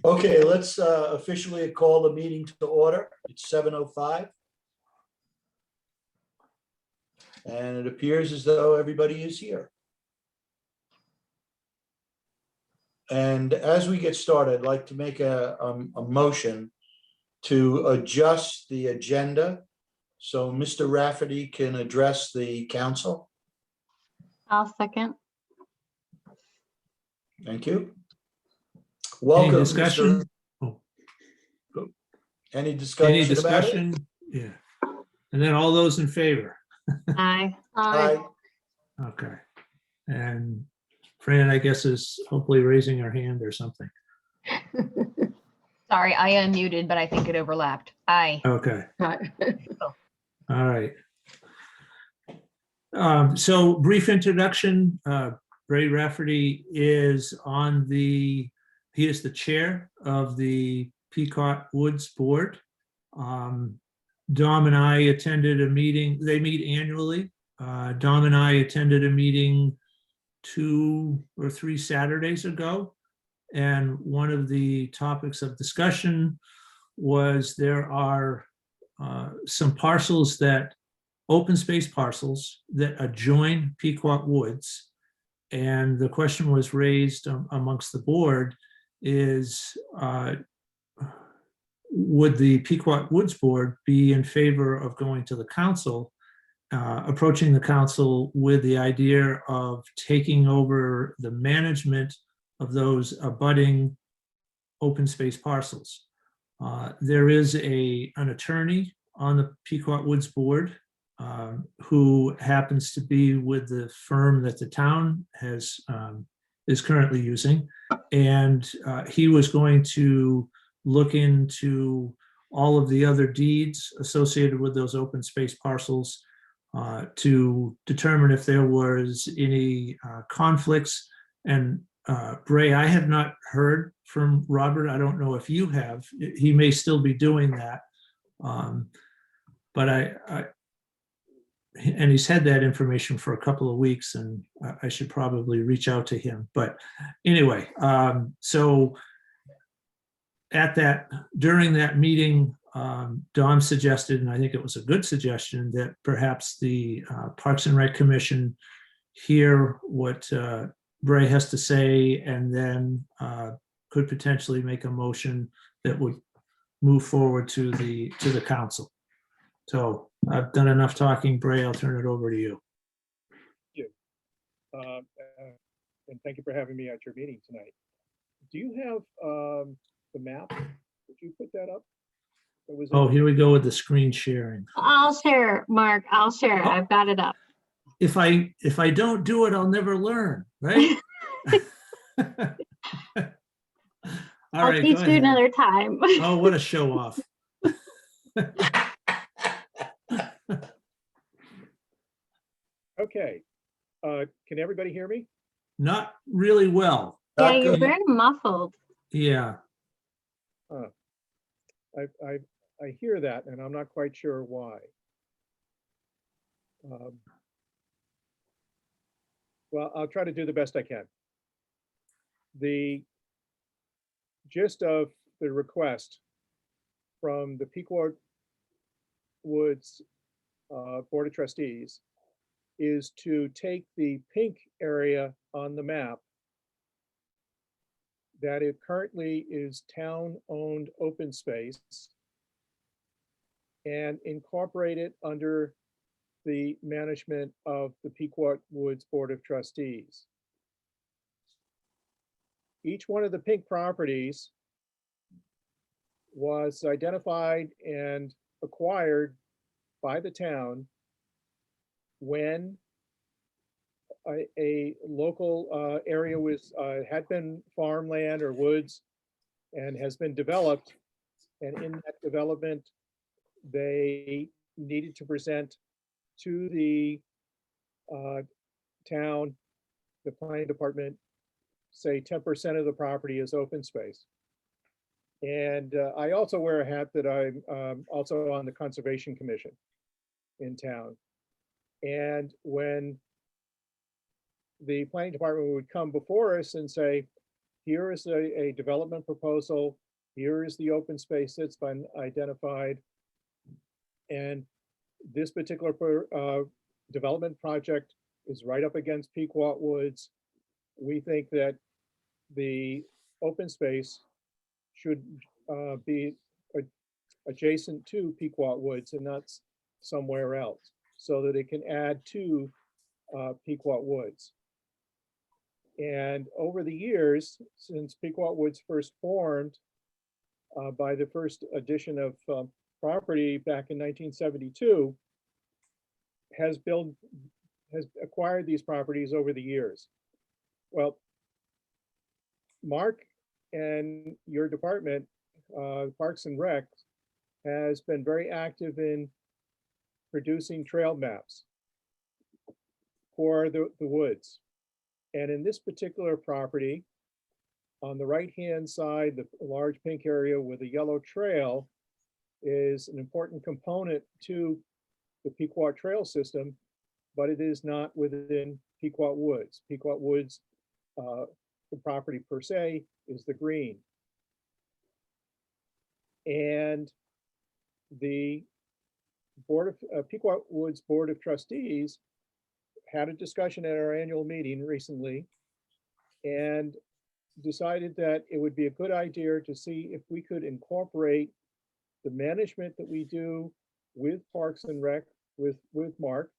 Okay, let's officially call the meeting to order. It's 7:05. And it appears as though everybody is here. And as we get started, I'd like to make a motion to adjust the agenda so Mr. Rafferty can address the council. I'll second. Thank you. Any Welcome, discussion? Mr. Oh, Any discussion? Any about it? discussion? Yeah. And then all those in favor? Aye. Aye. Okay. And Fran, I guess, is hopefully raising her hand or something. Sorry, I unmuted, but I think it overlapped. Aye. Okay. All right. So brief introduction. Ray Rafferty is he is the chair of the Pequot Woods Board. Dom and I attended a meeting. They meet annually. Dom and I attended a meeting 2 or 3 Saturdays ago. And one of the topics of discussion was there are some parcels open space parcels that adjoin Pequot Woods. And the question was raised amongst the board is, would the Pequot Woods Board be in favor of going to the council, approaching the council with the idea of taking over the management of those abutting open space parcels? There is an attorney on the Pequot Woods Board who happens to be with the firm that the town is currently using. And he was going to look into all of the other deeds associated with those open space parcels to determine if there was any conflicts. And Bray, I have not heard from Robert. I don't know if you have. He may still be doing that. But and he's had that information for a couple of weeks, and I should probably reach out to him. But anyway, so during that meeting, Dom suggested, and I think it was a good suggestion, that perhaps the Parks and Rec Commission hear what Bray has to say, and then could potentially make a motion that would move forward to the council. So I've done enough talking. Bray, I'll turn it over to you. Thank you. And thank you for having me at your meeting tonight. Do you have the map? Did you put that up? Oh, here we go with the screen sharing. I'll share, Mark. I'll share. Oh. I've got it up. If I don't do it, I'll never learn, right? All right, I'll teach go you ahead. another time. Oh, what a show off. Okay. Can everybody hear me? Not really well. Yeah, Not you're good. very muffled. Yeah. I hear that, and I'm not quite sure why. Well, I'll try to do the best I can. The gist of the request from the Pequot Woods Board of Trustees is to take the pink area on the map that it currently is town-owned open space and incorporate it under the management of the Pequot Woods Board of Trustees. Each one of the pink properties was identified and acquired by the town when a local area had been farmland or woods and has been developed. And in that development, they needed to present to the town, the planning department, say 10% of the property is open space. And I also wear a hat that I'm also on the Conservation Commission in town. And when the planning department would come before us and say, here is a development proposal. Here is the open space that's been identified. And this particular development project is right up against Pequot Woods. We think that the open space should be adjacent to Pequot Woods and not somewhere else, so that it can add to Pequot Woods. And over the years, since Pequot Woods first formed by the first addition of property back in 1972, has acquired these properties over the years. Well, Mark and your department, Parks and Rec, has been very active in producing trail maps for the woods. And in this particular property, on the right-hand side, the large pink area with a yellow trail is an important component to the Pequot Trail system, but it is not within Pequot Woods. Pequot Woods, the property per se, is the green. And the Pequot Woods Board of Trustees had a discussion at our annual meeting recently and decided that it would be a good idea to see if we could incorporate the management that we do with Parks and Rec, with Mark,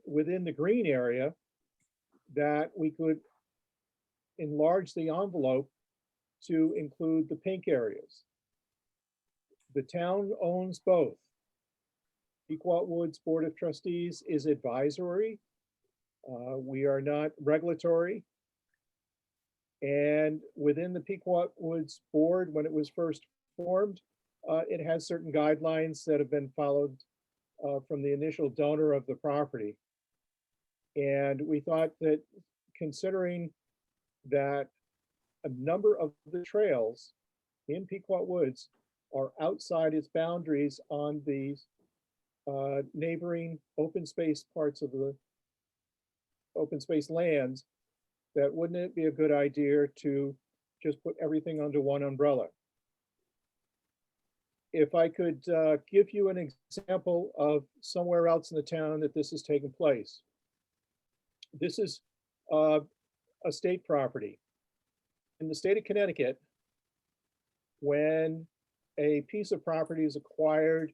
within the green area, that we could enlarge the envelope to include the pink areas. The town owns both. Pequot Woods Board of Trustees is advisory. We are not regulatory. And within the Pequot Woods Board, when it was first formed, it has certain guidelines that have been followed from the initial donor of the property. And we thought that, considering that a number of the trails in Pequot Woods are outside its boundaries on these neighboring open space parts of the open space lands, that wouldn't it be a good idea to just put everything under one umbrella? If I could give you an example of somewhere else in the town that this has taken place. This is a state property. In the state of Connecticut, when a piece of property is acquired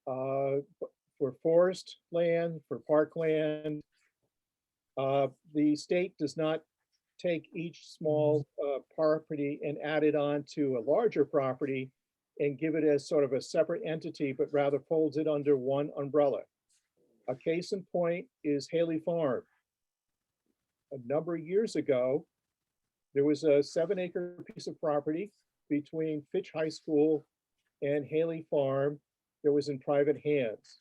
for forest land, for park land, the state does not take each small property and add it on to a larger property and give it as sort of a separate entity, but rather folds it under one umbrella. A case in point is Haley Farm. A number of years ago, there was a 7-acre piece of property between Fitch High School and Haley Farm that was in private hands.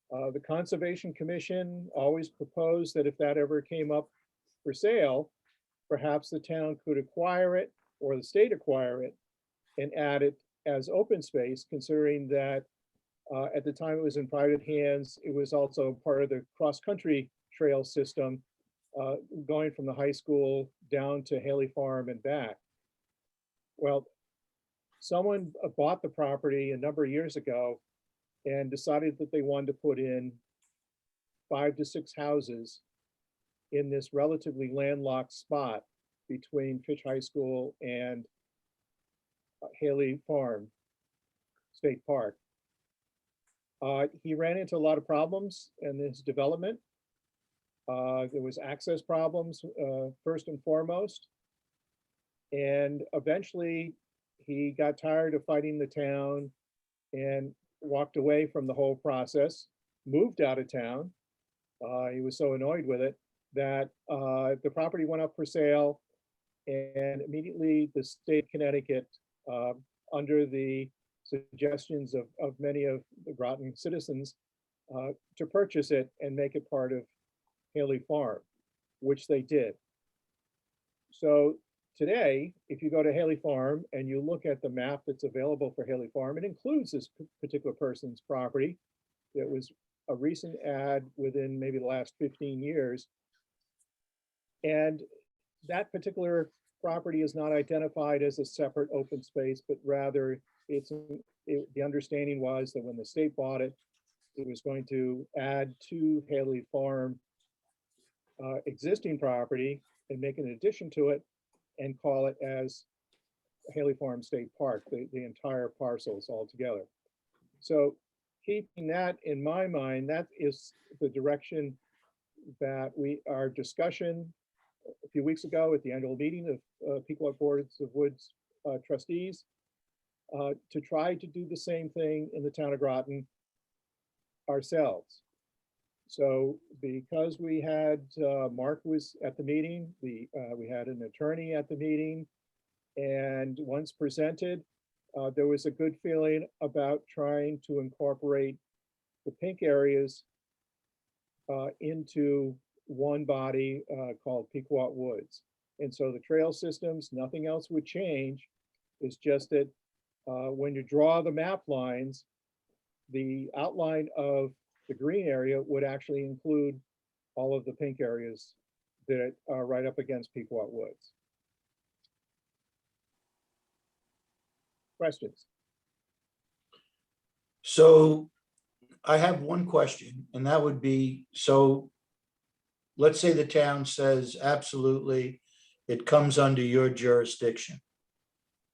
The Conservation Commission always proposed that if that ever came up for sale, perhaps the town could acquire it or the state acquire it and add it as open space, considering that at the time it was in private hands, it was also part of the cross-country trail system going from the high school down to Haley Farm and back. Well, someone bought the property a number of years ago and decided that they wanted to put in 5 to 6 houses in this relatively landlocked spot between Fitch High School and Haley Farm State Park. He ran into a lot of problems in this development. There was access problems, first and foremost. And eventually he got tired of fighting the town and walked away from the whole process, moved out of town. He was so annoyed with it that the property went up for sale, and immediately the state of Connecticut, under the suggestions of many of the Groton citizens, to purchase it and make it part of Haley Farm, which they did. So today, if you go to Haley Farm and you look at the map that's available for Haley Farm, it includes this particular person's property. It was a recent ad within maybe the last 15 years. And that particular property is not identified as a separate open space, but rather the understanding was that when the state bought it, it was going to add to Haley Farm existing property and make an addition to it and call it as Haley Farm State Park, the entire parcels all together. So keeping that in my mind, that is the direction that our discussion a few weeks ago at the annual meeting of Pequot Boards of Woods trustees to try to do the same thing in the town of Groton ourselves. So because we had, Mark was at the meeting, we had an attorney at the meeting, and once presented, there was a good feeling about trying to incorporate the pink areas into one body called Pequot Woods. And so the trail systems, nothing else would change. It's just that when you draw the map lines, the outline of the green area would actually include all of the pink areas that are right up against Pequot Woods. Questions? So I have one question, and that would be, so let's say the town says, absolutely, it comes under your jurisdiction.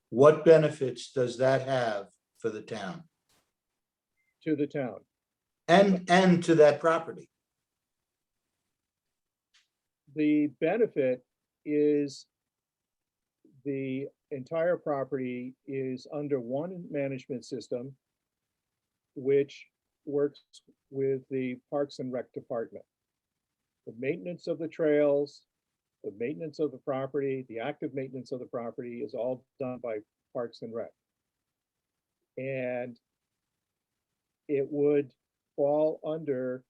What benefits does that have for the town To the town. and to that property? The benefit is the entire property is under one management system, which works with the Parks and Rec Department. The maintenance of the trails, the maintenance of the property, the active maintenance of the property is all done by Parks and Rec. And it would fall under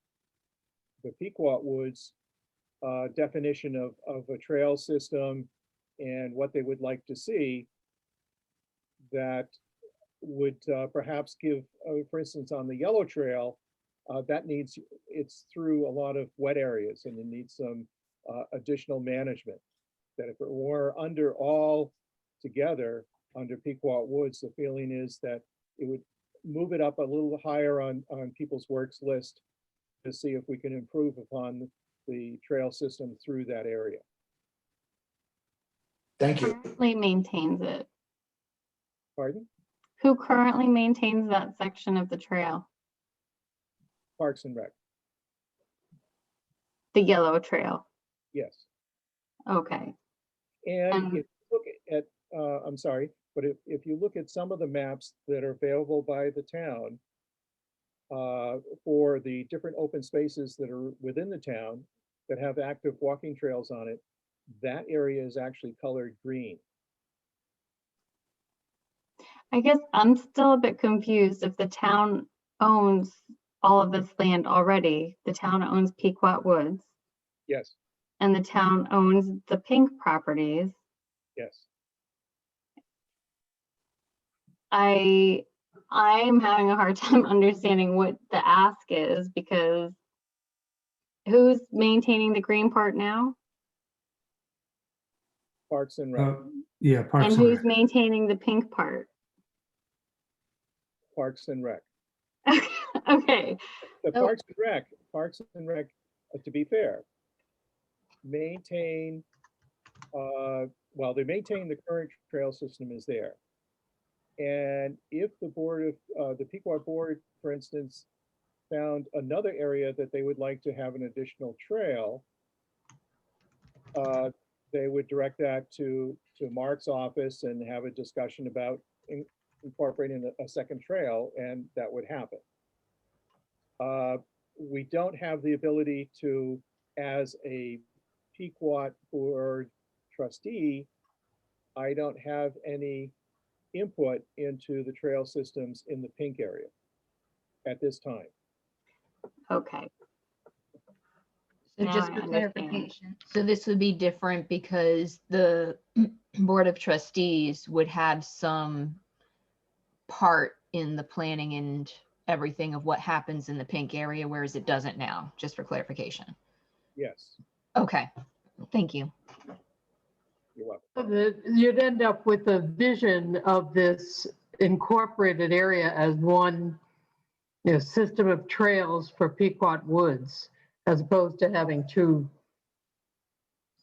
the Pequot Woods definition of a trail system and what they would like to see that would perhaps give, for instance, on the yellow trail, it's through a lot of wet areas and it needs some additional management. That if it were under all together under Pequot Woods, the feeling is that it would move it up a little higher on people's works list to see if we can improve upon the trail system through that area. Thank you. Currently maintains it. Pardon? Who currently maintains that section of the trail? Parks and Rec, The yellow trail. yes. Okay. And if you look at, I'm sorry, but if you look at some of the maps that are available by the town for the different open spaces that are within the town that have active walking trails on it, that area is actually colored green. I guess I'm still a bit confused. If the town owns all of this land already, the town owns Pequot Woods, Yes, and the town owns the pink properties. yes. I'm having a hard time understanding what the ask is, because who's maintaining the green part now? Parks and Rec, Yeah, Parks And and who's Rec. maintaining the pink part? Parks and Rec. Okay, The Oh. Parks and Rec, to be fair, maintain, well, they maintain the current trail system is there. And if the board of, the Pequot Board, for instance, found another area that they would like to have an additional trail, they would direct that to Mark's office and have a discussion about incorporating a second trail, and that would happen. We don't have the ability to, as a Pequot Board trustee, I don't have any input into the trail systems in the pink area at this time. okay. So Now just I for understand. clarification, so this would be different because the Board of Trustees would have some part in the planning and everything of what happens in the pink area, whereas it doesn't now, just for clarification. Yes. Okay, thank you. You're welcome. You'd end up with a vision of this incorporated area as one, system of trails for Pequot Woods, as opposed to having two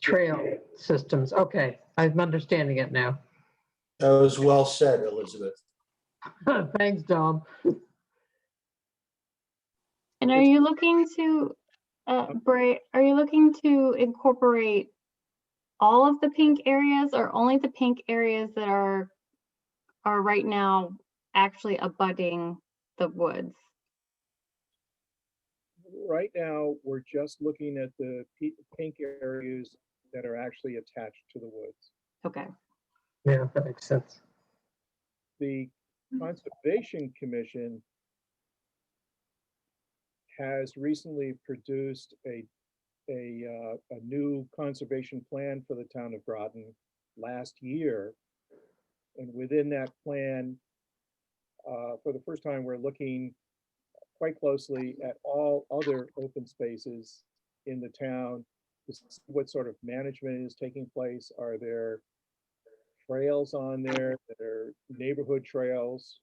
trail systems. Okay, I'm understanding it now. That was well said, Elizabeth. Thanks, Dom. And are you looking to, Bray, are you looking to incorporate all of the pink areas or only the pink areas that are right now actually abutting the woods? Right now, we're just looking at the pink areas that are actually attached to the woods. Okay. Yeah, that makes sense. The Conservation Commission has recently produced a new conservation plan for the town of Groton last year. And within that plan, for the first time, we're looking quite closely at all other open spaces in the town to see what sort of management is taking place. Are there trails on there that are neighborhood trails?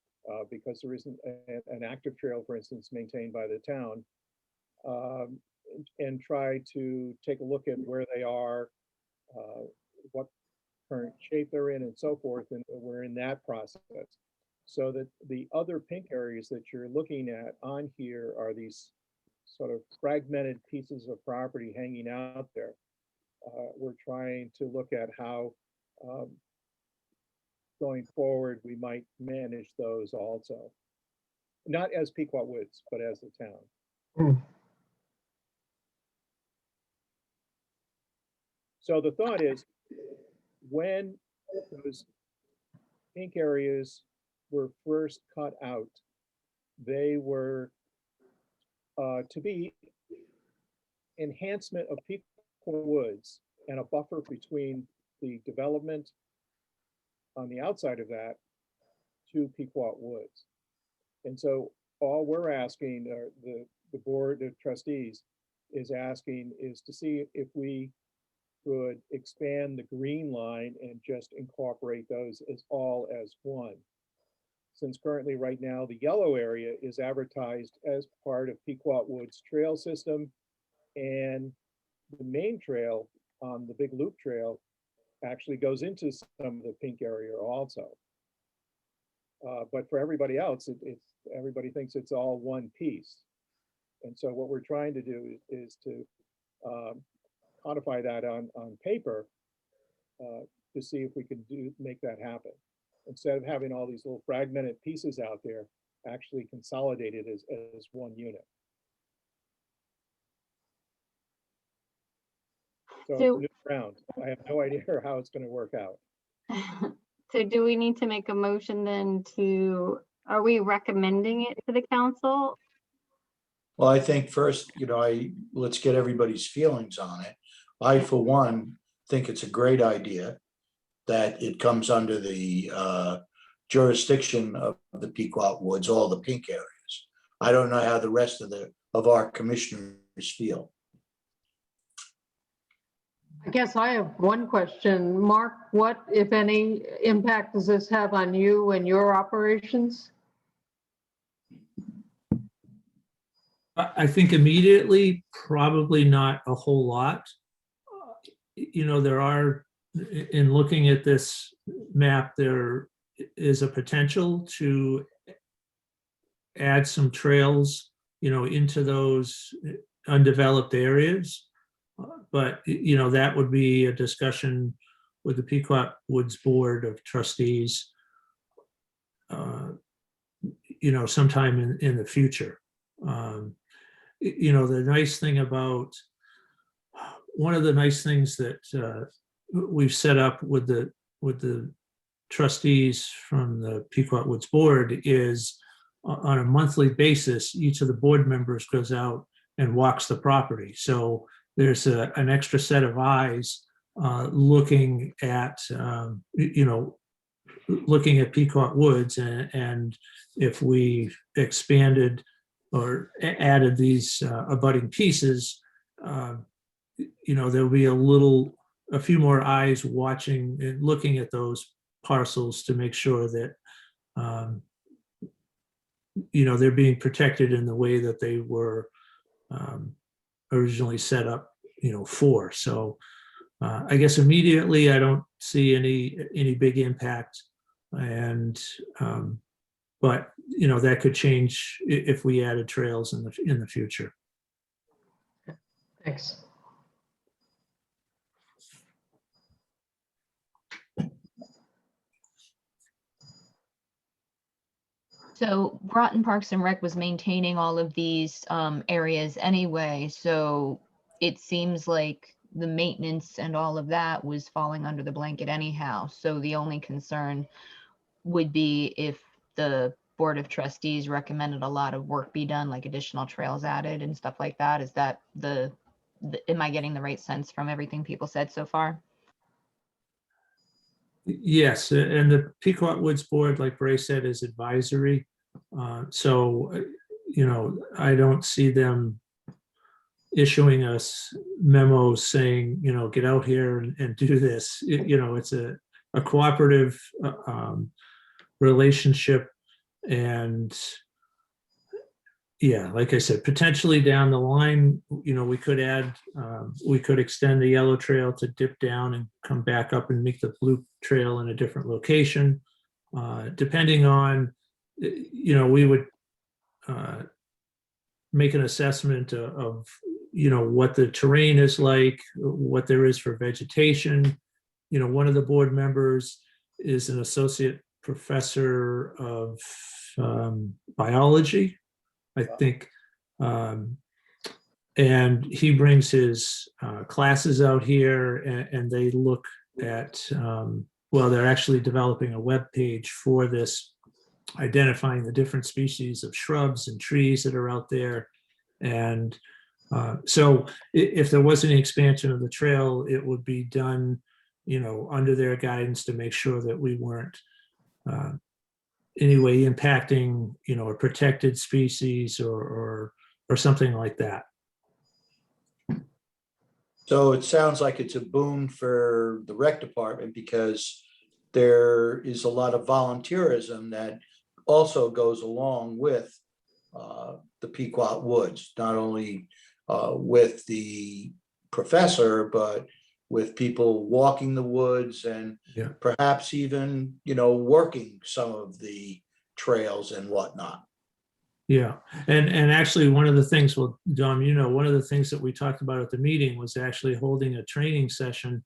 Because there isn't an active trail, for instance, maintained by the town. And try to take a look at where they are, what current shape they're in and so forth. And we're in that process. So that the other pink areas that you're looking at on here are these sort of fragmented pieces of property hanging out there. We're trying to look at how going forward we might manage those also. Not as Pequot Woods, but as the town. So the thought is, when those pink areas were first cut out, they were to be enhancement of Pequot Woods and a buffer between the development on the outside of that to Pequot Woods. And so all we're asking, the board of trustees is asking, is to see if we could expand the green line and just incorporate those as all as one. Since currently right now, the yellow area is advertised as part of Pequot Woods trail system, and the main trail on the big loop trail actually goes into some of the pink area also. But for everybody else, everybody thinks it's all one piece. And so what we're trying to do is to codify that on paper to see if we can make that happen. Instead of having all these little fragmented pieces out there, actually consolidated as one unit. So it's a new round. I have no idea how it's going to work out. So do we need to make a motion then are we recommending it to the council? Well, I think first, let's get everybody's feelings on it. I, for one, think it's a great idea that it comes under the jurisdiction of the Pequot Woods, all the pink areas. I don't know how the rest of our commissioners feel. I guess I have one question. Mark, what, if any, impact does this have on you and your operations? I think immediately, probably not a whole lot. There are, in looking at this map, there is a potential to add some trails, into those undeveloped areas. But, that would be a discussion with the Pequot Woods Board of Trustees, sometime in the future. The nice thing about, one of the nice things that we've set up with the trustees from the Pequot Woods Board is on a monthly basis, each of the board members goes out and walks the property. So there's an extra set of eyes looking at, looking at Pequot Woods, and if we expanded or added these abutting pieces, there'll be a little a few more eyes watching and looking at those parcels to make sure that, they're being protected in the way that they were originally set up, for. So I guess immediately I don't see any big impact, and but that could change if we added trails in the future. Thanks. So Groton Parks and Rec was maintaining all of these areas anyway, so it seems like the maintenance and all of that was falling under the blanket anyhow. So the only concern would be if the Board of Trustees recommended a lot of work be done, like additional trails added and stuff like that. Is that am I getting the right sense from everything people said so far? Yes, and the Pequot Woods Board, like Bray said, is advisory. So, I don't see them issuing us memos saying, get out here and do this. It's a cooperative relationship. And yeah, like I said, potentially down the line, we could extend the yellow trail to dip down and come back up and make the blue trail in a different location. Depending on, we would make an assessment of what the terrain is like, what there is for vegetation. One of the board members is an associate professor of biology, I think, and he brings his classes out here, and they look at, they're actually developing a web page for this, identifying the different species of shrubs and trees that are out there. And so if there was any expansion of the trail, it would be done, under their guidance to make sure that we weren't anyway impacting, a protected species or something like that. So it sounds like it's a boon for the rec department because there is a lot of volunteerism that also goes along with the Pequot Woods, not only with the professor, but with people walking the woods and perhaps even, working some of the trails and whatnot. Yeah, and actually one of the things, well, Dom, one of the things that we talked about at the meeting was actually holding a training session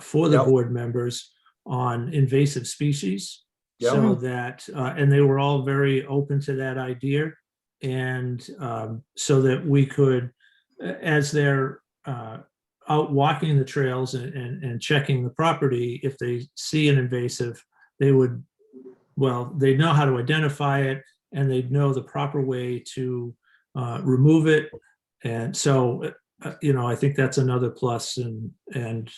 for the board members on invasive species. So that, and they were all very open to that idea. And so that we could, as they're out walking the trails and checking the property, if they see an invasive, they know how to identify it, and they'd know the proper way to remove it. And so, I think that's another plus. And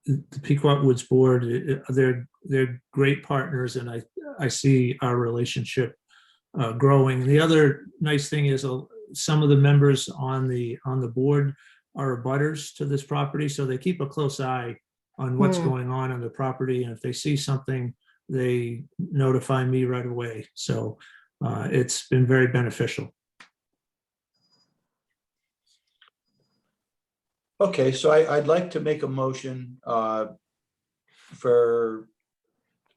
the Pequot Woods Board, they're great partners, and I see our relationship growing. The other nice thing is some of the members on the board are abutters to this property, so they keep a close eye on what's going on the property, and if they see something, they notify me right away. So it's been very beneficial. Okay, so I'd like to make a motion for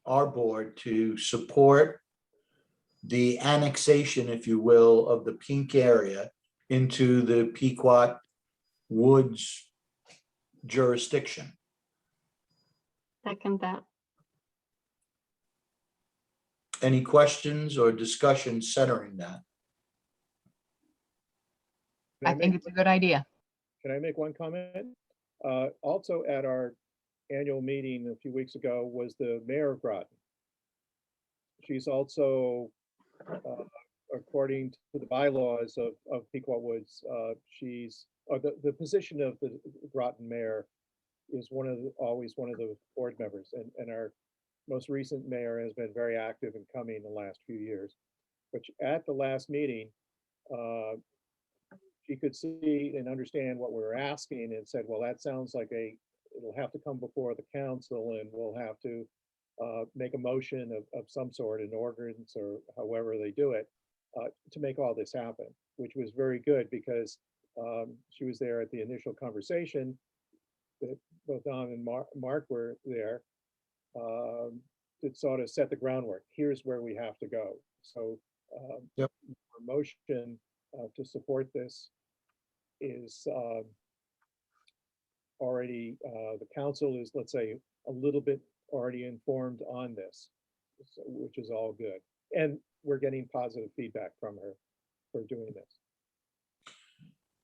our board to support the annexation, if you will, of the pink area into the Pequot Woods jurisdiction. Second that. Any questions or discussion centering that? I think it's a good idea. Can I make one comment? Also at our annual meeting a few weeks ago was the mayor of Groton. She's also, according to the bylaws of Pequot Woods, the position of the Groton mayor is always one of the board members, and our most recent mayor has been very active in coming the last few years. Which at the last meeting, she could see and understand what we were asking and said, well, that sounds like a it'll have to come before the council, and we'll have to make a motion of some sort, an ordinance or however they do it, to make all this happen, which was very good because she was there at the initial conversation that both Don and Mark were there, to sort of set the groundwork. Here's where we have to go. So Yep. our motion to support this is already, the council is, let's say, a little bit already informed on this, which is all good. And we're getting positive feedback from her for doing this.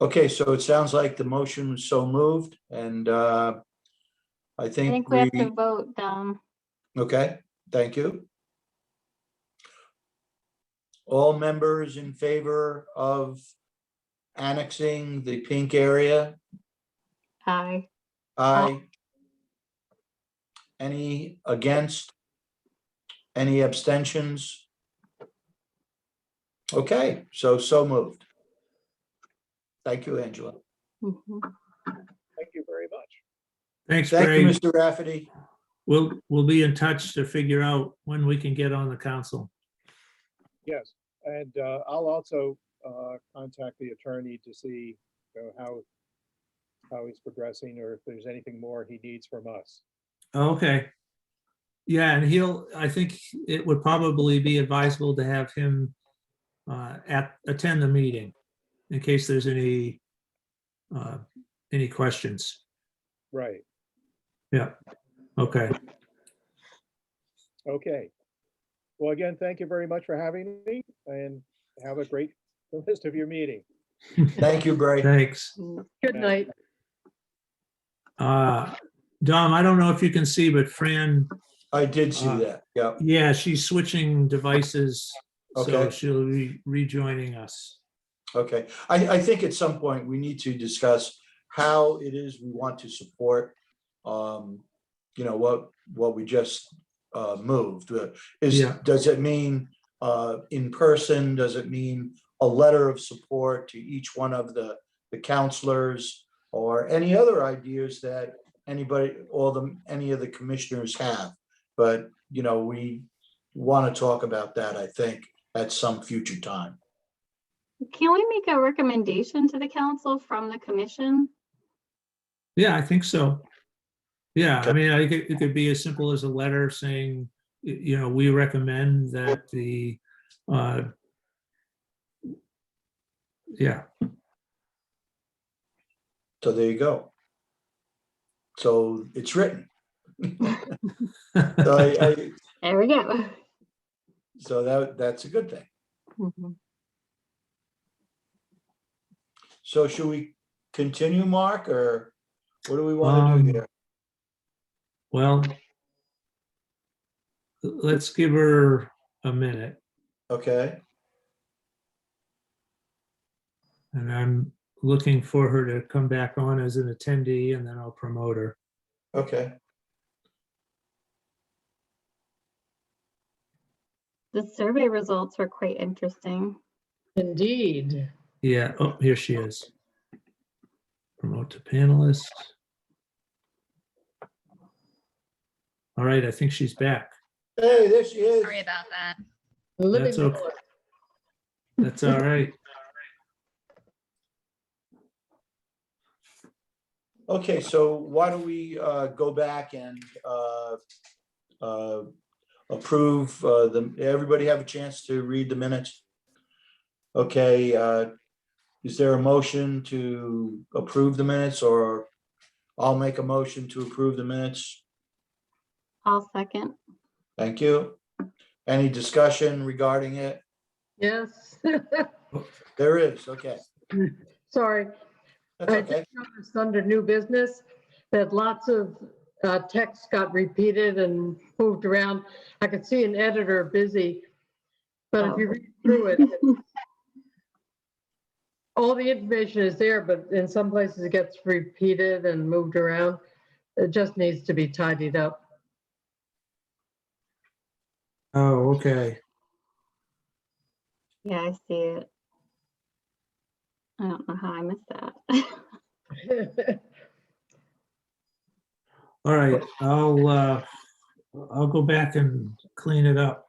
Okay, so it sounds like the motion was so moved, and I I think think we have to vote, okay, thank you. All members in favor of annexing the pink area? aye. Aye. Any against? Any abstentions? Okay, so moved. Thank you, Angela. Mhm. Thank you very much. Thanks, Thank you, Ray. Mr. Rafferty. We'll be in touch to figure out when we can get on the council. Yes, and I'll also contact the attorney to see, how he's progressing, or if there's anything more he needs from us. Okay. Yeah, and I think it would probably be advisable to have him attend the meeting in case there's any questions. Right, Yeah, okay. okay. Well, again, thank you very much for having me, and have a great rest of your meeting. Thank you, Bray. Thanks. Good night. Dom, I don't know if you can see, but Fran, I did see that, yeah. yeah, she's switching devices, so Okay. she'll be rejoining us. Okay, I think at some point we need to discuss how it is we want to support, what we just moved. Yeah. Does it mean in person? Does it mean a letter of support to each one of the counselors, or any other ideas that any of the commissioners have? But, we want to talk about that, I think, at some future time. Can we make a recommendation to the council from the commission? Yeah, I think so. Yeah, I Okay. mean, I think it could be as simple as a letter saying, we recommend that yeah, So there you go. So it's written. So There we go. so that's a good thing. Mhm. So should we continue, Mark, or what do we want to do here? Well, let's give her a minute, Okay, and I'm looking for her to come back on as an attendee, and then I'll promote her. okay. The survey results were quite interesting. Indeed. Yeah, oh, here she is. Promote to panelist. All right, I think she's back. Hey, there she is. Sorry about that. Living That's okay. color. That's all right. Okay, so why don't we go back and approve everybody have a chance to read the minutes? Okay, is there a motion to approve the minutes, or I'll make a motion to approve the minutes? I'll second. Thank you. Any discussion regarding it? Yes. There is, okay. Sorry. That's I okay. just noticed under new business that lots of text got repeated and moved around. I could see an editor busy, but if you read through it, all the information is there, but in some places it gets repeated and moved around. It just needs to be tidied up. Oh, okay. Yeah, I see it. I don't know how I missed that. All right, I'll go back and clean it up.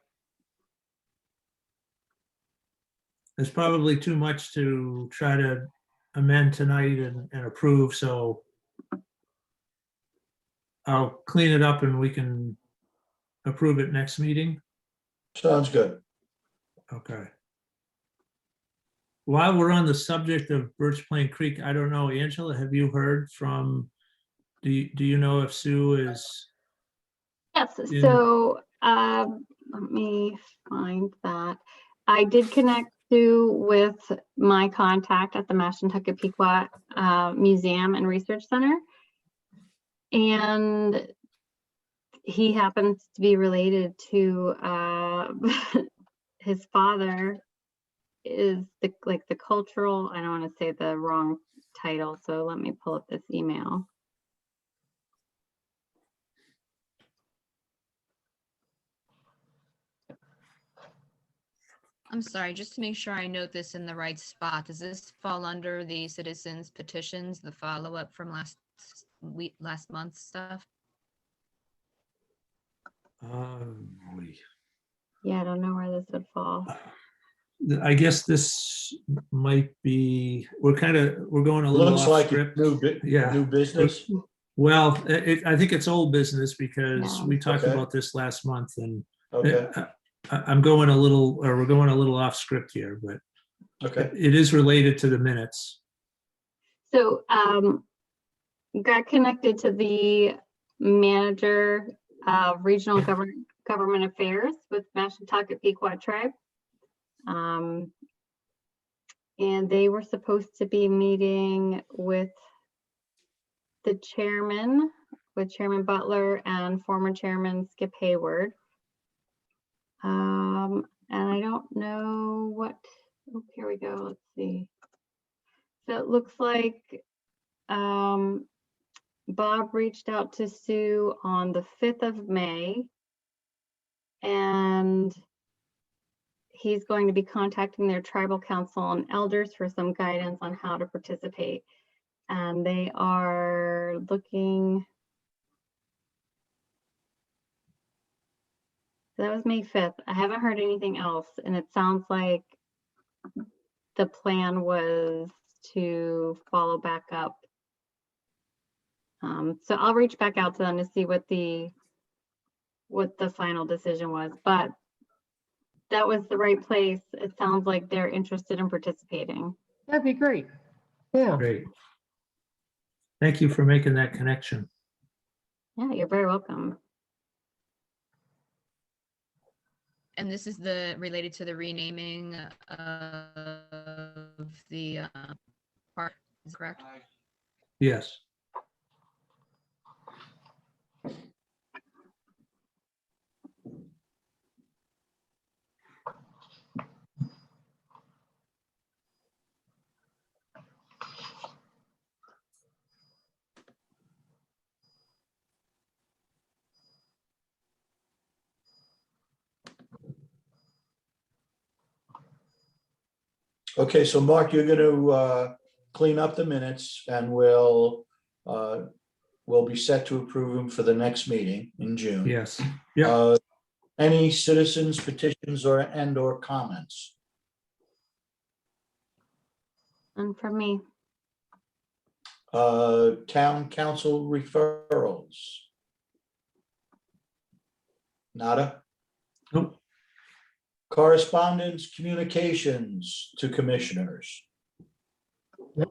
There's probably too much to try to amend tonight and approve, so I'll clean it up and we can approve it next meeting. Sounds good. Okay. While we're on the subject of Birch Plain Creek, I don't know, Angela, have you heard from, do you know if Sue is, Yes, In- so let me find that. I did connect Sue with my contact at the Mashantucket Pequot Museum and Research Center. And he happens to be related to his father is the cultural, I don't want to say the wrong title, so let me pull up this email. I'm sorry, just to make sure I note this in the right spot, does this fall under the citizens petitions, the follow-up from last month's stuff? Yeah, I don't know where this would fall. I guess this might be, we're going a little Looks off like script. new business. Well, I think it's old business because Yeah. we talked Okay. about this last month, and Okay, I'm going a little, or we're going a little off script here, but okay. it is related to the minutes. So got connected to the manager of regional government affairs with Mashantucket Pequot Tribe. And they were supposed to be meeting with the chairman, with Chairman Butler and former Chairman Skip Hayward. And I don't know what, oh, here we go, let's see. So it looks like Bob reached out to Sue on the 5th of May. And he's going to be contacting their tribal council and elders for some guidance on how to participate. And they are looking, so that was May 5th. I haven't heard anything else. And it sounds like the plan was to follow back up. So I'll reach back out to them to see what the final decision was, but that was the right place. It sounds like they're interested in participating. That'd be great. Yeah. Great. Thank you for making that connection. Yeah, you're very welcome. And this is related to the renaming of the park, is that correct? Yes. Okay, so Mark, you're gonna clean up the minutes and we'll be set to approve them for the next meeting in June. Yes. Yeah. Any citizens petitions or comments? And for me, Town council referrals? Nada? Nope. Correspondence, communications to commissioners? Yep.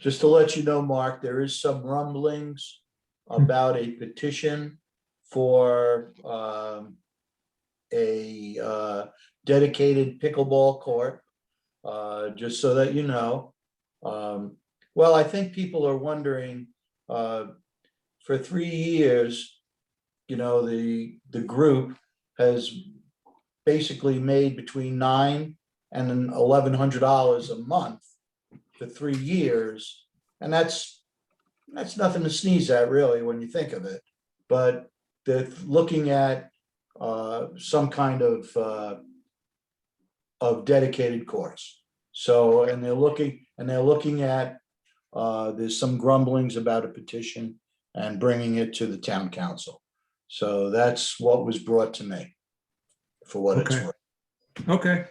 Just to let you know, Mark, there is some rumblings about a petition for a dedicated pickleball court, just so that you know. Well, I think people are wondering, for 3 years, you know, the group has basically made between $900 and $1,100 a month for 3 years. And that's nothing to sneeze at, really, when you think of it. But they're looking at some kind of dedicated course. So, and they're looking at, there's some grumblings about a petition and bringing it to the town council. So that's what was brought to me, for what it's Okay. worth. Okay.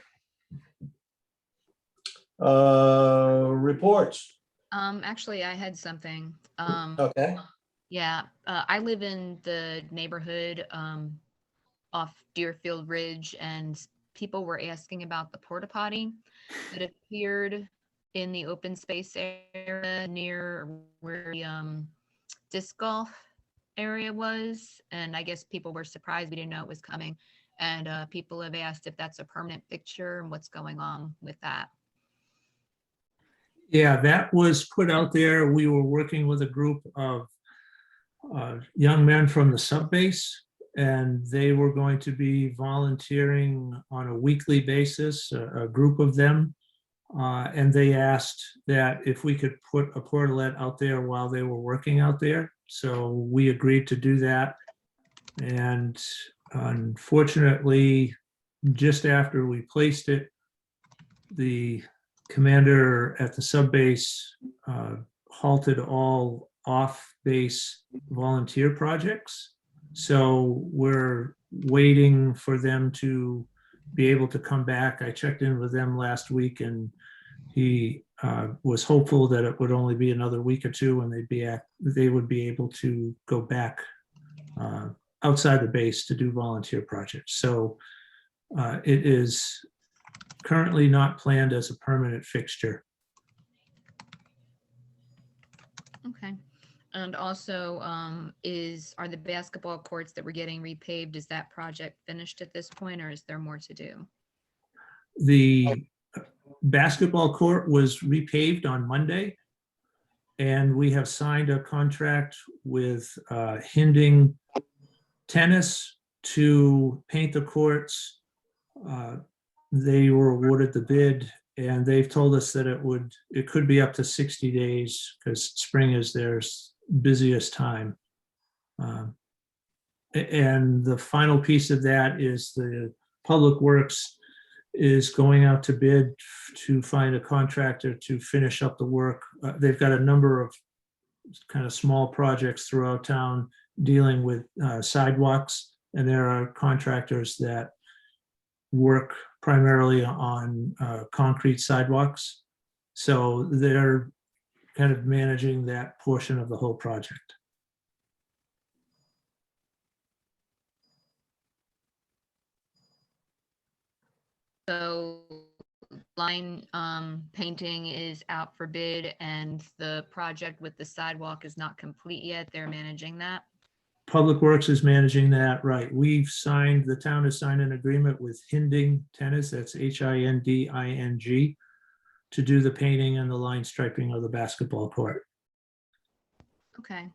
Reports. Actually, I had something. Okay. Yeah, I live in the neighborhood off Deerfield Ridge, and people were asking about the porta potty that appeared in the open space area near where the disc golf area was. And I guess people were surprised we didn't know it was coming. And people have asked if that's a permanent fixture and what's going on with that. Yeah, that was put out there. We were working with a group of young men from the sub base, and they were going to be volunteering on a weekly basis, a group of them. And they asked that if we could put a portalet out there while they were working out there. So we agreed to do that. And unfortunately, just after we placed it, the commander at the sub base halted all off-base volunteer projects. So we're waiting for them to be able to come back. I checked in with them last week, and he was hopeful that it would only be another week or two and they would be able to go back outside the base to do volunteer projects. So it is currently not planned as a permanent fixture. Okay. And also, are the basketball courts that were getting repaved, is that project finished at this point, or is there more to do? The basketball court was repaved on Monday, and we have signed a contract with Hinding Tennis to paint the courts. They were awarded the bid, and they've told us that it could be up to 60 days because spring is their busiest time. And the final piece of that is the Public Works is going out to bid to find a contractor to finish up the work. They've got a number of kind of small projects throughout town dealing with sidewalks, and there are contractors that work primarily on concrete sidewalks. So they're kind of managing that portion of the whole project. So line painting is out for bid, and the project with the sidewalk is not complete yet. They're managing that. Public Works is managing that, right? The town has signed an agreement with Hinding Tennis, that's Hinding, to do the painting and the line striping of the basketball court. Okay.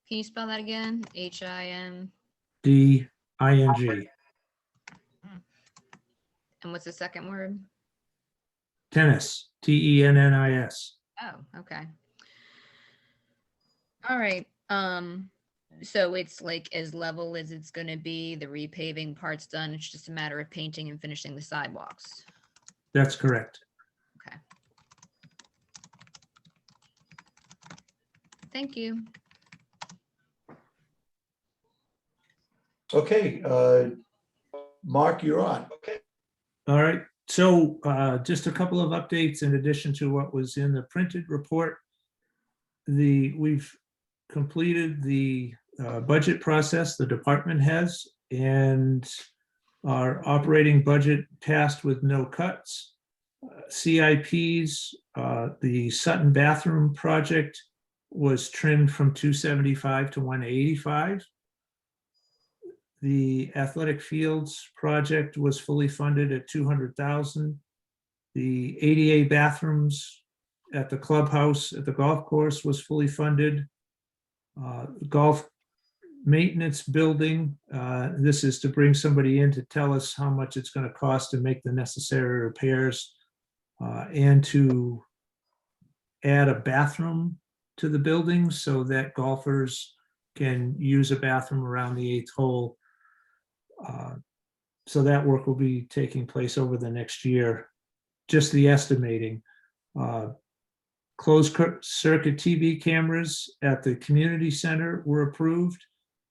Can you spell that again? Him. Ding. And what's the second word? Tennis, Tennis. Oh, okay. All right. So it's like as level as it's going to be. The repaving part's done. It's just a matter of painting and finishing the sidewalks. That's correct. Okay. Thank you. Okay, Mark, you're on. Okay. All right, so just a couple of updates in addition to what was in the printed report. We've completed the budget process the department has, and our operating budget passed with no cuts. CIPs, the Sutton bathroom project was trimmed from 275 to 185. The athletic fields project was fully funded at 200,000. The ADA bathrooms at the clubhouse at the golf course was fully funded. Golf maintenance building, this is to bring somebody in to tell us how much it's going to cost to make the necessary repairs and to add a bathroom to the building so that golfers can use a bathroom around the 8th hole. So that work will be taking place over the next year, just the estimating. circuit TV cameras at the community center were approved,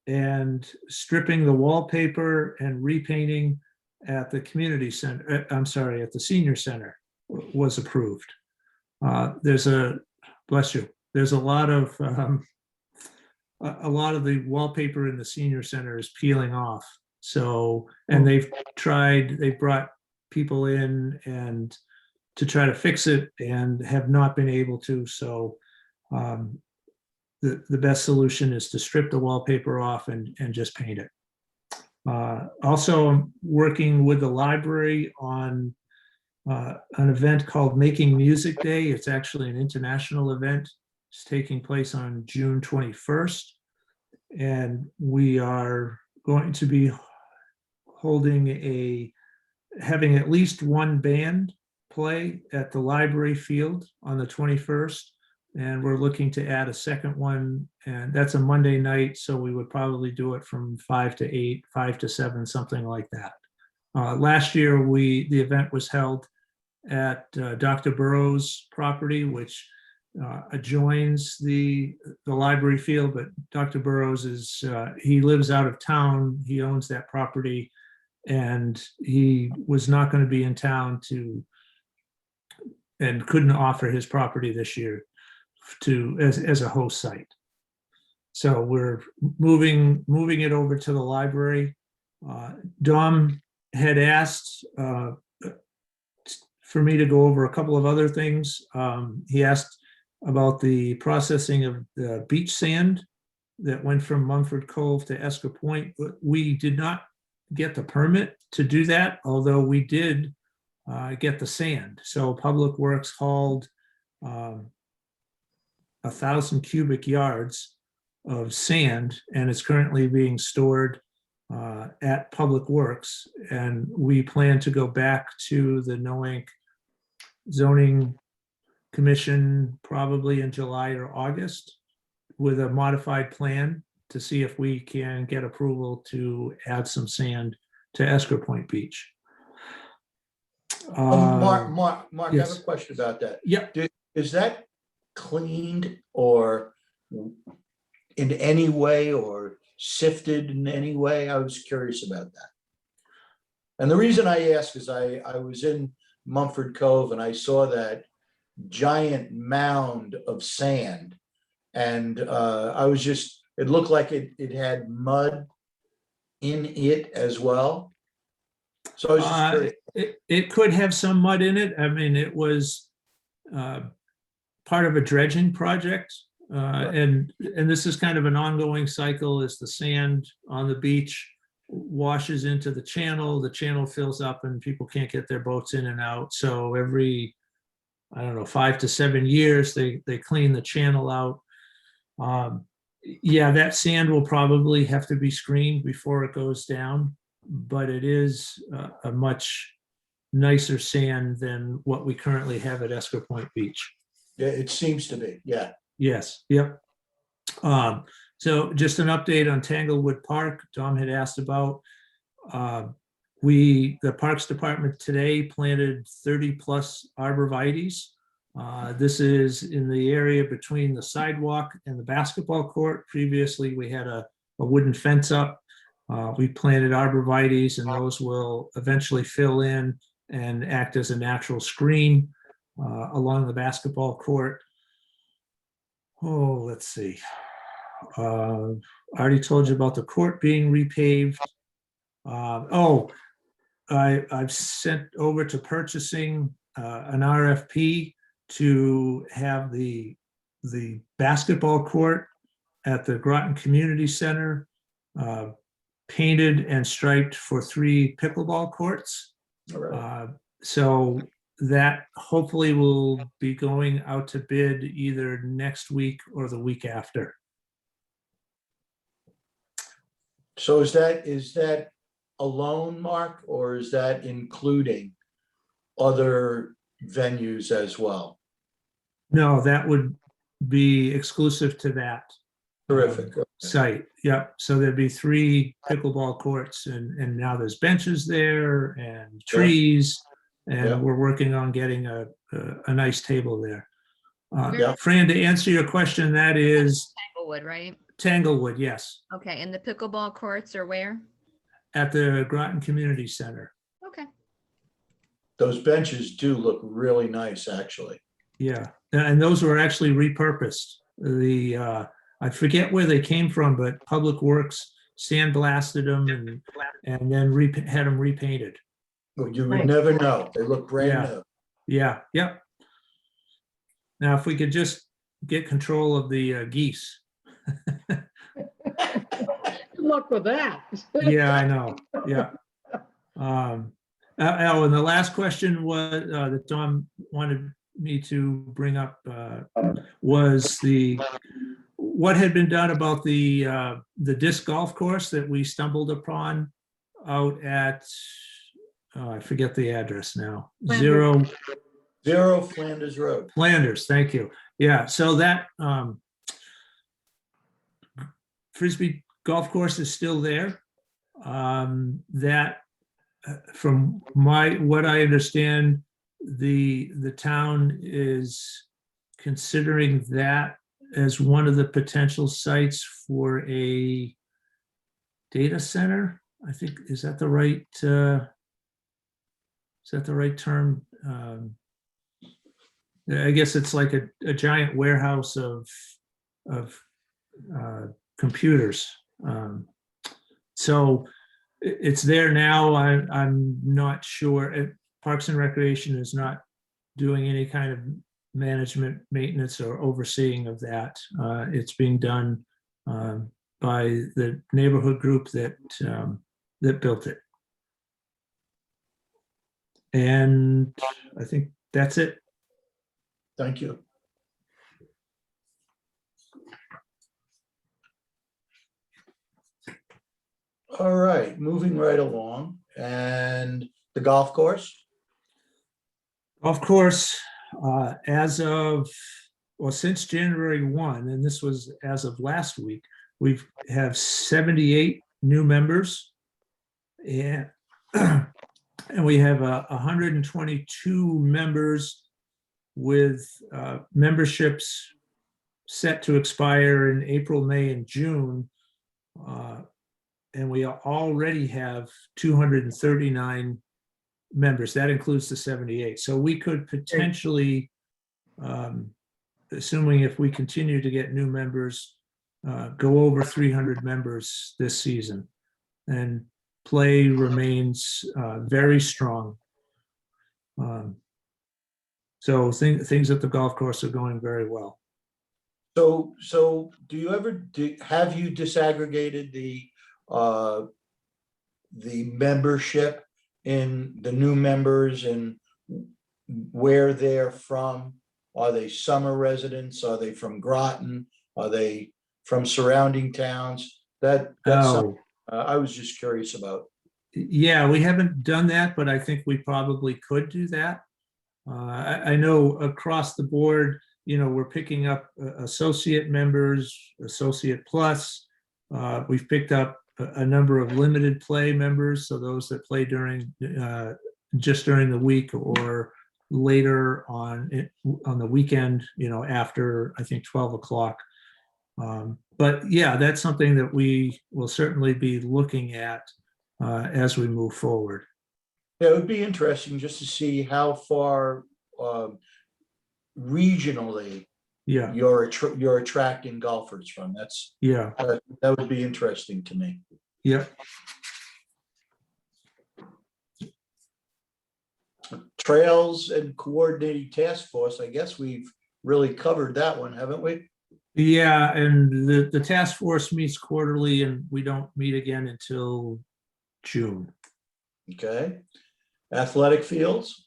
and stripping the wallpaper and repainting at the community center, I'm sorry, at the senior center was approved. Bless you, there's a lot of the wallpaper in the senior center is peeling off. So, and they've brought people in and to try to fix it and have not been able to. So the best solution is to strip the wallpaper off and just paint it. Also, I'm working with the library on an event called Making Music Day. It's actually an international event. It's taking place on June 21st. And we are going to be having at least one band play at the library field on the 21st. And we're looking to add a second one, and that's a Monday night. So we would probably do it from 5 to 8, 5 to 7, something like that. Last year, the event was held at Dr. Burroughs' property, which adjoins the library field, but Dr. Burroughs he lives out of town. He owns that property, and he was not going to be in town and couldn't offer his property this year as a host site. So we're moving it over to the library. Dom had asked for me to go over a couple of other things. He asked about the processing of the beach sand that went from Mumford Cove to Esker Point. We did not get the permit to do that, although we did get the sand. So Public Works hauled 1,000 cubic yards of sand, and it's currently being stored at Public Works. And we plan to go back to the Noank Zoning Commission probably in July or August with a modified plan to see if we can get approval to add some sand to Esker Point Beach. Mark, I have yes. a question about that. Yep. Is that cleaned or in any way or sifted in any way? I was curious about that. And the reason I ask is I was in Mumford Cove and I saw that giant mound of sand, and it looked like it had mud in it as well. So I was just curious. It could have some mud in it. I mean, it was part of a dredging project. And this is kind of an ongoing cycle as the sand on the beach washes into the channel fills up and people can't get their boats in and out. So every, I don't know, 5 to 7 years, they clean the channel out. Yeah, that sand will probably have to be screened before it goes down, but it is a much nicer sand than what we currently have at Esker Point Beach. Yeah, it seems to be, yeah. Yes, yep. So just an update on Tanglewood Park, Tom had asked about. The Parks Department today planted 30+ arborvitaes. This is in the area between the sidewalk and the basketball court. Previously, we had a wooden fence up. We planted arborvitaes, and those will eventually fill in and act as a natural screen along the basketball court. Oh, let's see. I already told you about the court being repaved. I've sent over to purchasing an RFP to have the basketball court at the Groton Community Center painted and striped for 3 pickleball courts. All right. So that hopefully will be going out to bid either next week or the week after. So is that alone, Mark, or is that including other venues as well? No, that would be exclusive to that Terrific. site. Yep. So there'd be 3 pickleball courts, and now there's benches there and trees, and Yeah. we're working on getting a nice table there. Yeah. Fran, to answer your question, that is Tanglewood, right? Tanglewood, yes, Okay, and the pickleball courts are where? at the Groton Community Center. Okay. Those benches do look really nice, actually. Yeah, and those were actually repurposed. I forget where they came from, but Public Works sandblasted them and then had them repainted. Well, you would Right. never know. They look brand Yeah. new. Yeah, yep. Now, if we could just get control of the geese. Good luck with that. Yeah, I know, yeah. Oh, and the last question was, that Tom wanted me to bring up, was what had been done about the disc golf course that we stumbled upon out at, I forget the address now, Flanders. 0 Flanders Road. Flanders, thank you. Yeah, so that Frisbee golf course is still there. That, from what I understand, the town is considering that as one of the potential sites for a data center. I think, is that the right term? I guess it's like a giant warehouse of computers. So it's there now. I'm not sure. Parks and Recreation is not doing any kind of management, maintenance, or overseeing of that. It's being done by the neighborhood group that built it. And I think that's it. Thank you. All right, moving right along. And the golf course? Golf course, as of, well, since January 1, and this was as of last week, we have 78 new members. And, and we have 122 members with memberships set to expire in April, May, and June. And we already have 239 members. That includes the 78. So we could potentially, assuming if we continue to get new members, go over 300 members this season. And play remains very strong. So things at the golf course are going very well. So do you ever, have you disaggregated the membership in the new members and where they're from? Are they summer residents? Are they from Groton? Are they from surrounding towns? That's something I was just curious about. Yeah, we haven't done that, but I think we probably could do that. I know across the board, we're picking up associate members, associate plus. We've picked up a number of limited play members, so those that play just during the week or later on the weekend, after I think 12 o'clock. But yeah, that's something that we will certainly be looking at as we move forward. Yeah, it would be interesting just to see how far regionally Yeah, you're attracting golfers from. That would be interesting to me. yeah. Trails and coordinating task force, I guess we've really covered that one, haven't we? Yeah, and the task force meets quarterly, and we don't meet again until June. Okay. Athletic fields?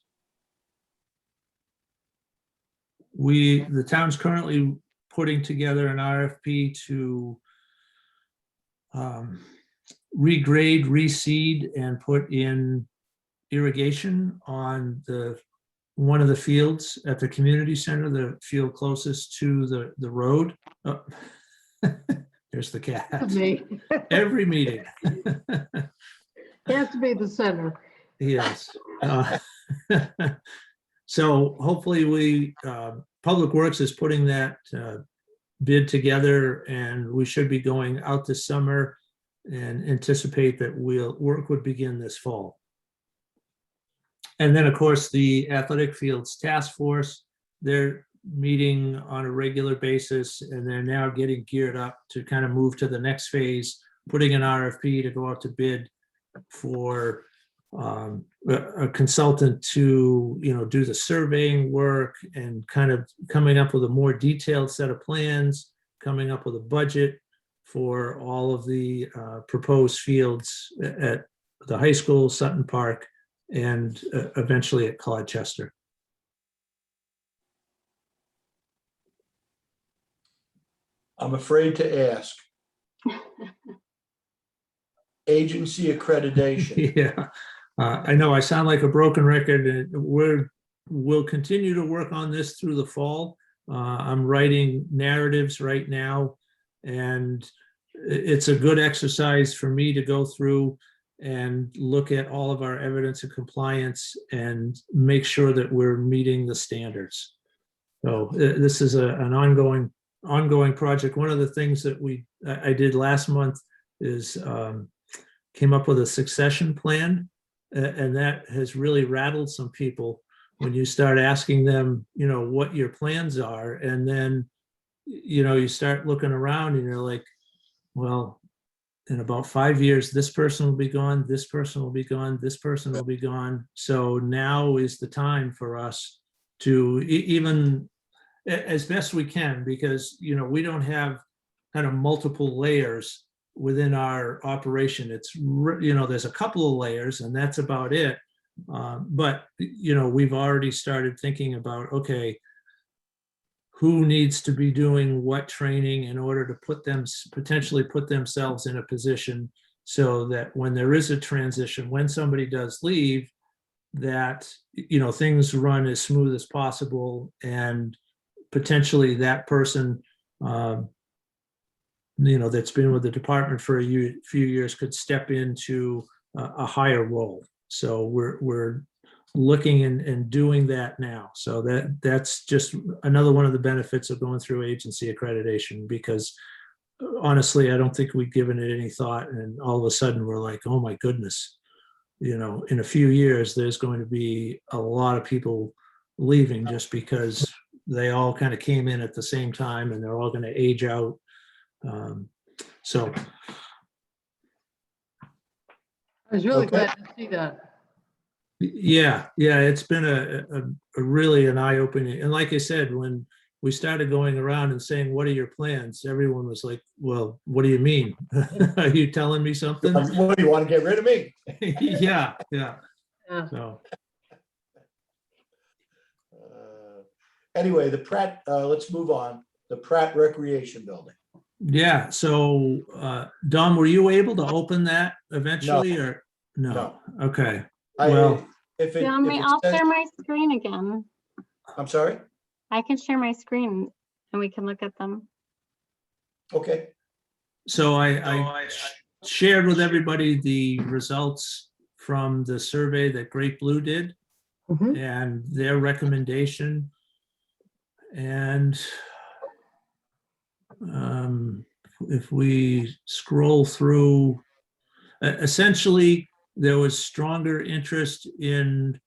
The town's currently putting together an RFP to regrade, reseed, and put in irrigation on one of the fields at the community center, the field closest to the road. Oh, there's the cat. Me. Every meeting. It has to be the center. Yes. So hopefully we Public Works is putting that bid together, and we should be going out this summer and anticipate that work would begin this fall. And then, of course, the Athletic Fields Task Force, they're meeting on a regular basis, and they're now getting geared up to kind of move to the next phase, putting an RFP to go out to bid for a consultant to, do the surveying work and kind of coming up with a more detailed set of plans, coming up with a budget for all of the proposed fields at the high school, Sutton Park, and eventually at Colchester. I'm afraid to ask. Agency accreditation. Yeah, I know I sound like a broken record, and we'll continue to work on this through the fall. I'm writing narratives right now, and it's a good exercise for me to go through and look at all of our evidence of compliance and make sure that we're meeting the standards. So this is an ongoing project. One of the things that I did last month is came up with a succession plan, and that has really rattled some people when you start asking them, what your plans are, and then, you start looking around and you're like, well, in about 5 years, this person will be gone, this person will be gone, this person will be gone. So now is the time for us to even, as best we can, because, we don't have kind of multiple layers within our operation. It's, there's a couple of layers and that's about it. But, we've already started thinking about, okay, who needs to be doing what training in order to potentially put themselves in a position so that when there is a transition, when somebody does leave, that, things run as smooth as possible, and potentially that person, that's been with the department for a few years could step into a higher role. So we're looking and doing that now. So that's just another one of the benefits of going through agency accreditation, because honestly, I don't think we've given it any thought, and all of a sudden we're like, oh my goodness, in a few years there's going to be a lot of people leaving just because they all kind of came in at the same time and they're all going to age out. So I was really Okay. glad to see that. yeah, it's been a really an eye-opening. And like I said, when we started going around and saying, what are your plans? Everyone was like, well, what do you mean? Are you telling me something? What, do you want to get rid of me? Yeah. Yeah. So, Anyway, the Pratt, let's move on. The Pratt Recreation Building. yeah. So, Don, were you able to open that eventually or no? No. Okay. I- Well, If it, I'll if it says, share my screen again. I'm sorry? I can share my screen and we can look at them. Okay, so I shared with everybody the results from the survey that Great Blue did Mhm. and their recommendation. And if we scroll through, essentially, there was stronger interest in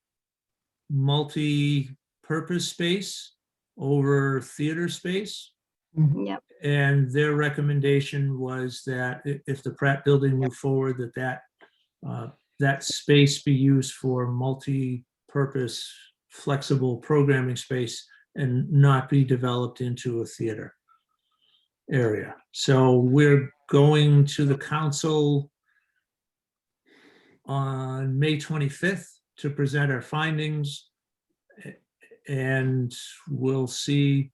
multi-purpose space over theater space. Yep. And their recommendation was that if the Pratt building moved forward, that space be used for multi-purpose flexible programming space and not be developed into a theater area. So we're going to the council on May 25th to present our findings, and we'll see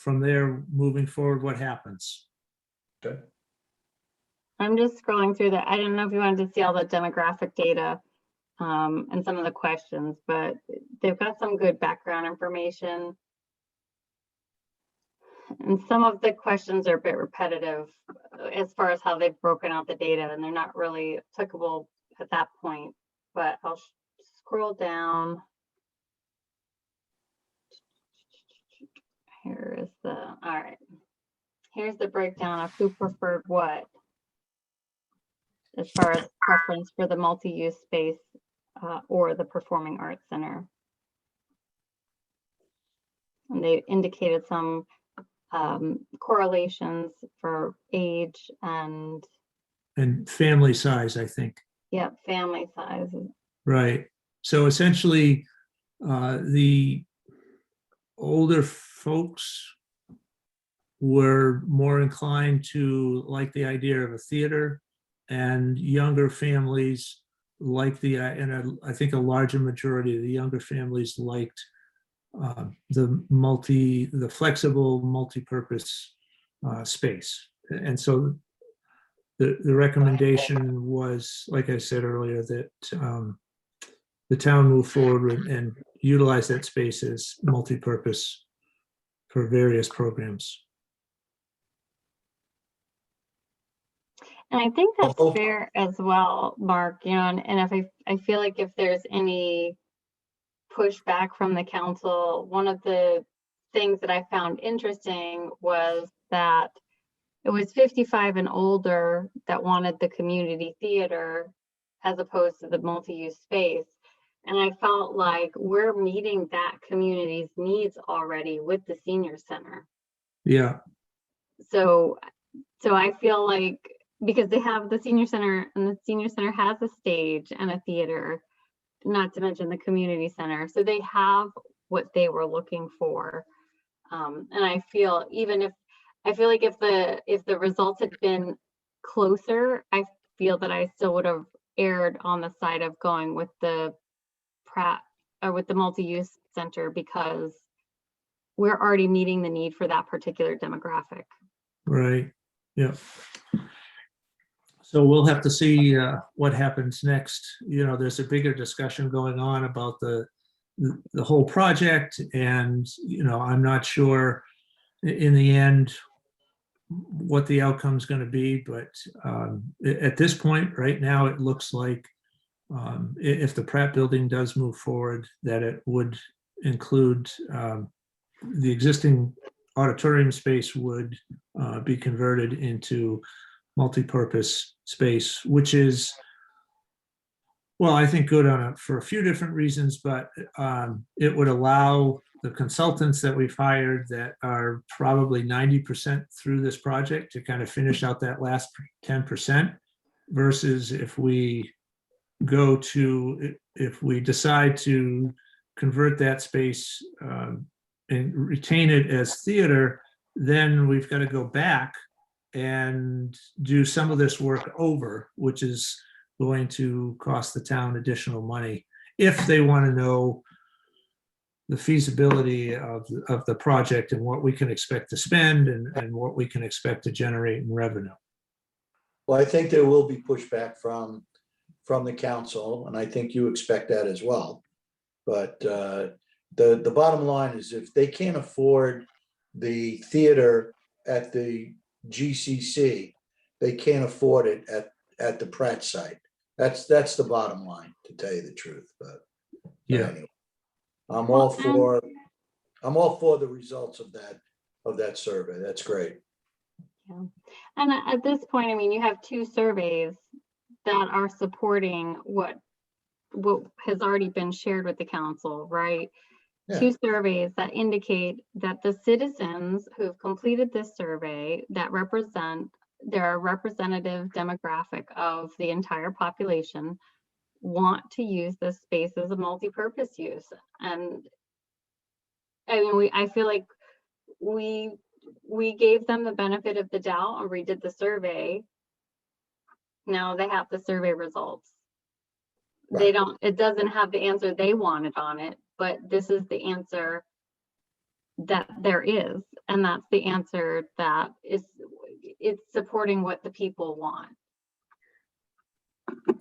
from there moving forward what happens. okay. I'm just scrolling through that. I don't know if you wanted to see all the demographic data and some of the questions, but they've got some good background information. And some of the questions are a bit repetitive as far as how they've broken out the data, and they're not really applicable at that point. But I'll scroll down. Here is the, all right. Here's the breakdown of who preferred what as far as preference for the multi-use space or the Performing Arts Center. And they indicated some correlations for age and, family size, I think. yeah, family size. Right. So essentially, the older folks were more inclined to like the idea of a theater, and younger families like and I think a larger majority of the younger families liked the flexible multi-purpose space. And so the recommendation was, like I said earlier, that the town move forward and utilize that space as multi-purpose for various programs. And I think that's Oh. fair as well, Mark, you know, and if I feel like if there's any pushback from the council, one of the things that I found interesting was that it was 55 and older that wanted the community theater as opposed to the multi-use space. And I felt like we're meeting that community's needs already with the senior center. Yeah, So I feel like because they have the senior center and the senior center has a stage and a theater, not to mention the community center. So they have what they were looking for. And I feel like if the results had been closer, I feel that I still would have erred on the side of going with the Pratt or with the multi-use center because we're already meeting the need for that particular demographic. right. Yeah. So we'll have to see what happens next. You know, there's a bigger discussion going on about the whole project, and you know, I'm not sure in the end what the outcome is going to be, but at this point, right now, it looks like if the Pratt building does move forward, that it would include the existing auditorium space would be converted into multi-purpose space, which is, well, I think good for a few different reasons, but it would allow the consultants that we've hired that are probably 90% through this project to kind of finish out that last 10%, versus if we decide to convert that space and retain it as theater, then we've got to go back and do some of this work over, which is going to cost the town additional money if they want to know the feasibility of the project and what we can expect to spend and what we can expect to generate in revenue. Well, I think there will be pushback from the council, and I think you expect that as well. But the bottom line is, if they can't afford the theater at the GCC, they can't afford it at the Pratt site. That's the bottom line, to tell you the truth. But Yeah. anyway, I'm all for the results of that survey. That's great. Yeah. And at this point, I mean, you have two surveys that are supporting what has already been shared with the council, right? Yeah. Two surveys that indicate that the citizens who've completed this survey that they're a representative demographic of the entire population, want to use this space as a multi-purpose use. And I mean, I feel like we gave them the benefit of the doubt and redid the survey. Now they have the survey results. Right. It doesn't have the answer they wanted on it, but this is the answer that there is. And that's the answer that it's supporting what the people want.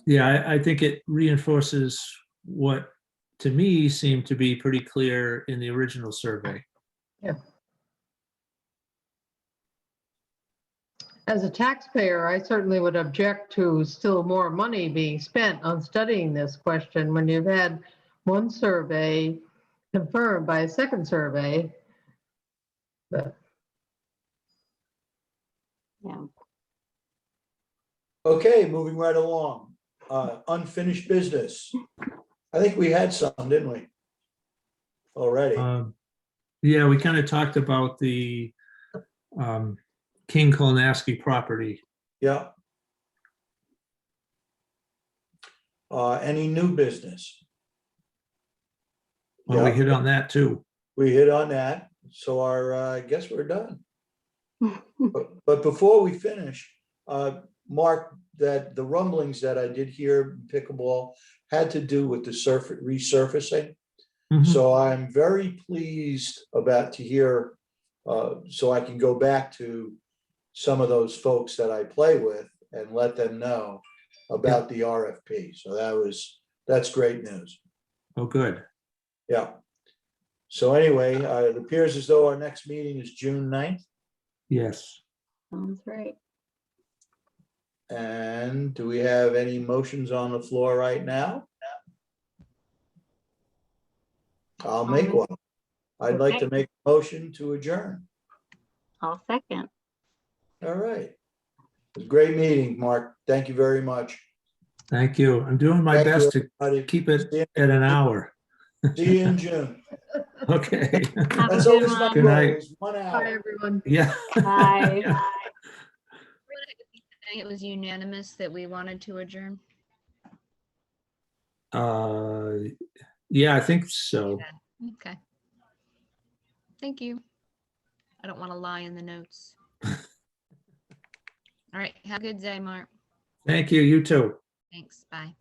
Yeah, I think it reinforces what to me seemed to be pretty clear in the original survey. Yeah. As a taxpayer, I certainly would object to still more money being spent on studying this question when you've had one survey confirmed by a second survey But Yeah. Okay, moving right along. Unfinished business. I think we had some, didn't we? Already. Yeah, we kind of talked about the King Kolnaski property. Yeah. Any new business? Well, we Yeah. hit on that too. We hit on that, so I guess we're done. But before we finish, Mark, that the rumblings that I did hear in pickleball had to do with the resurfacing. Mhm. So I'm very pleased about to hear, so I can go back to some of those folks that I play with and let them know about the RFP. So that's great news. Oh, good. Yeah. So anyway, it appears as though our next meeting is June 9th. Yes. Sounds right. And do we have any motions on the floor right now? I'll make one. I'd like to Okay. make a motion to adjourn. I'll second. All right. It was a great meeting, Mark. Thank you very much. Thank you. I'm doing my Thank you, best to everybody. keep it See at an hour. you in June. Okay. Have a That's good always my one. Good goal, night. is 1 bye, hour. everyone. Yeah. Bye. It was unanimous that we wanted to adjourn. Yeah, I think so. Okay. Thank you. I don't want to lie in the notes. All right. Have a good day, Mark. Thank you. You too. Thanks. Bye.